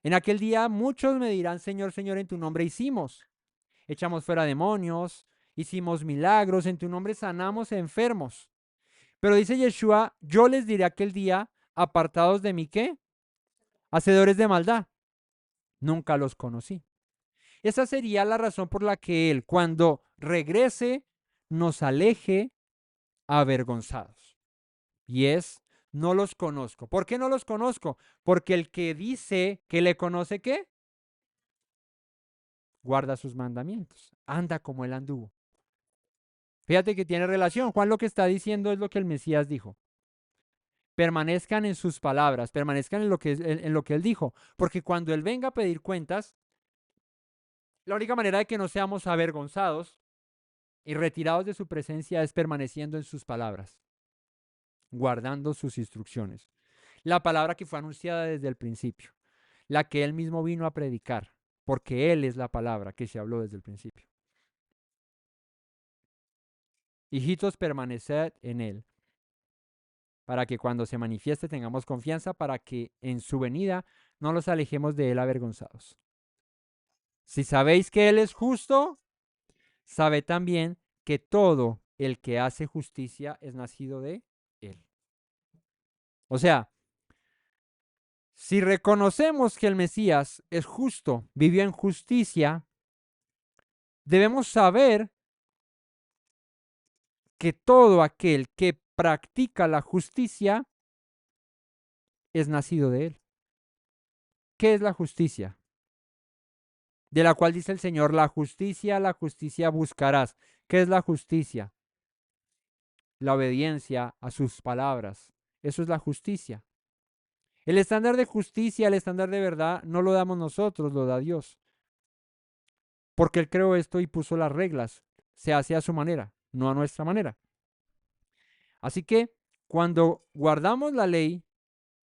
En aquel día muchos me dirán, Señor, Señor, en tu nombre hicimos. Echamos fuera demonios, hicimos milagros, en tu nombre sanamos enfermos. Pero dice Yeshua, yo les diré aquel día, apartados de mí, ¿qué? Hacedores de maldad. Nunca los conocí. Esa sería la razón por la que Él, cuando regrese, nos aleje avergonzados. Y es, no los conozco. ¿Por qué no los conozco? Porque el que dice que le conoce, ¿qué? Guarda sus mandamientos. Anda como Él anduvo. Fíjate que tiene relación. Juan lo que está diciendo es lo que el Mesías dijo. Permanezcan en sus palabras, permanezcan en lo que Él dijo. Porque cuando Él venga a pedir cuentas, la única manera de que no seamos avergonzados y retirados de su presencia es permaneciendo en sus palabras, guardando sus instrucciones. La palabra que fue anunciada desde el principio, la que Él mismo vino a predicar, porque Él es la palabra que se habló desde el principio. Hijitos, permaneced en Él, para que cuando se manifieste tengamos confianza, para que en su venida no los alejemos de Él avergonzados. Si sabéis que Él es justo, sabe también que todo el que hace justicia es nacido de Él. O sea, si reconocemos que el Mesías es justo, vivió en justicia, debemos saber que todo aquel que practica la justicia es nacido de Él. ¿Qué es la justicia? De la cual dice el Señor, la justicia buscarás. ¿Qué es la justicia? La obediencia a sus palabras. Eso es la justicia. El estándar de justicia, el estándar de verdad, no lo damos nosotros, lo da Dios. Porque Él creó esto y puso las reglas. Se hace a su manera, no a nuestra manera. Así que cuando guardamos la ley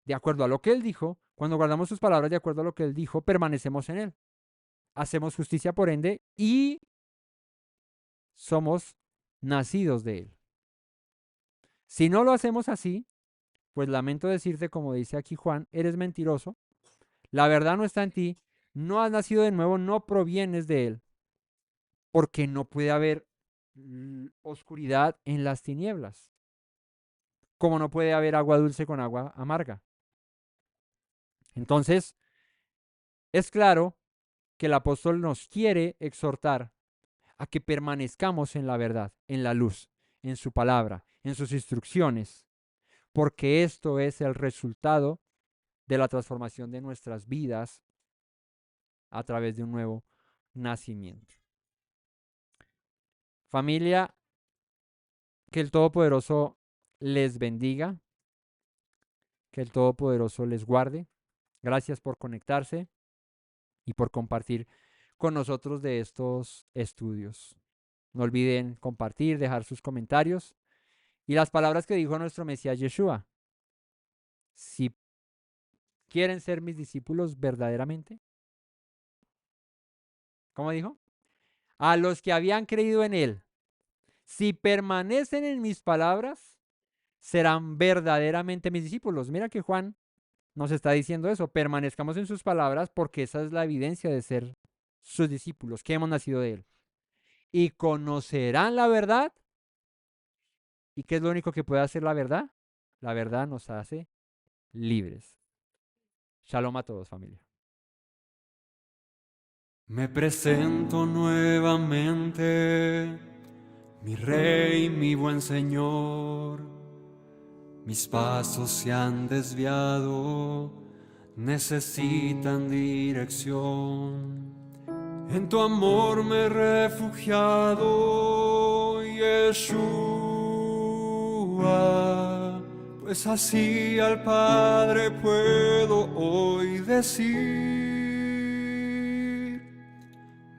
de acuerdo a lo que Él dijo, cuando guardamos sus palabras de acuerdo a lo que Él dijo, permanecemos en Él. Hacemos justicia por ende y somos nacidos de Él. Si no lo hacemos así, pues lamento decirte, como dice aquí Juan, eres mentiroso, la verdad no está en ti, no has nacido de nuevo, no provienes de Él, porque no puede haber oscuridad en las tinieblas, como no puede haber agua dulce con agua amarga. Entonces, es claro que el apóstol nos quiere exhortar a que permanezcamos en la verdad, en la luz, en su palabra, en sus instrucciones, porque esto es el resultado de la transformación de nuestras vidas a través de un nuevo nacimiento. Familia, que el Todopoderoso les bendiga, que el Todopoderoso les guarde. Gracias por conectarse y por compartir con nosotros de estos estudios. No olviden compartir, dejar sus comentarios y las palabras que dijo nuestro Mesías Yeshua. Si quieren ser mis discípulos verdaderamente, ¿cómo dijo? A los que habían creído en Él, si permanecen en mis palabras, serán verdaderamente mis discípulos. Mira que Juan nos está diciendo eso, permanezcamos en sus palabras porque esa es la evidencia de ser sus discípulos, que hemos nacido de Él. Y conocerán la verdad ¿Y qué es lo único que puede hacer la verdad? La verdad nos hace libres. Shalom a todos, familia. Me presento nuevamente, mi Rey, mi buen Señor. Mis pasos se han desviado, necesitan dirección. En tu amor me he refugiado, Yeshua, pues así al Padre puedo hoy decir.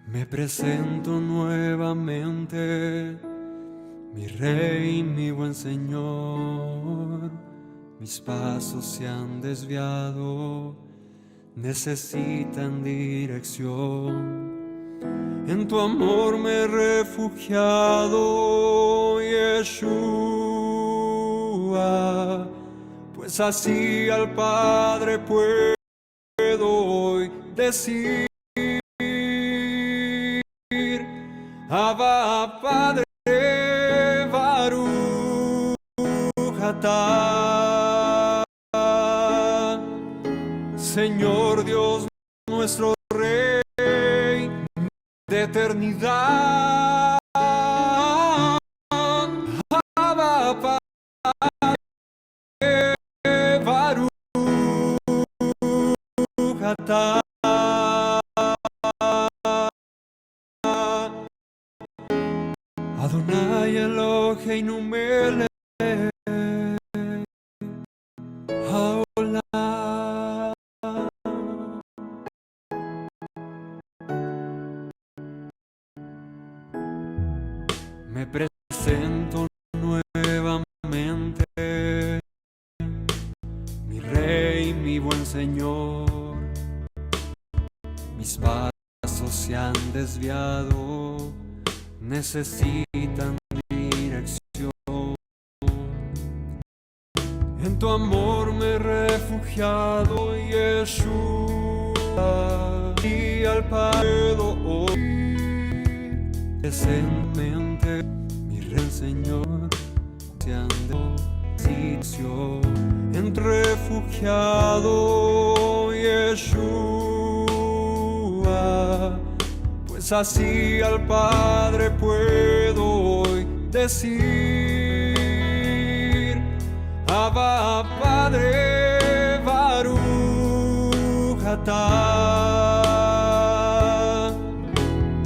Me presento nuevamente, mi Rey, mi buen Señor. Mis pasos se han desviado, necesitan dirección. En tu amor me he refugiado, Yeshua, pues así al Padre puedo hoy decir. Abba, Padre, Baruch atah. Señor Dios nuestro Rey de eternidad. Abba, Padre, Baruch atah. Adonai Eloheinu melech haolam. Me presento nuevamente, mi Rey, mi buen Señor. Mis pasos se han desviado, necesitan dirección. En tu amor me he refugiado, Yeshua, y al Padre oír. Presentemente, mi Rey Señor, se han desviado, en refugiado, Yeshua, pues así al Padre puedo hoy decir. Abba, Padre, Baruch atah.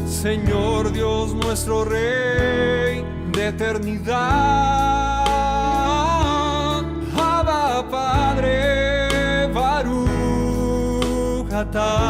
Señor Dios nuestro Rey de eternidad. Abba, Padre, Baruch atah.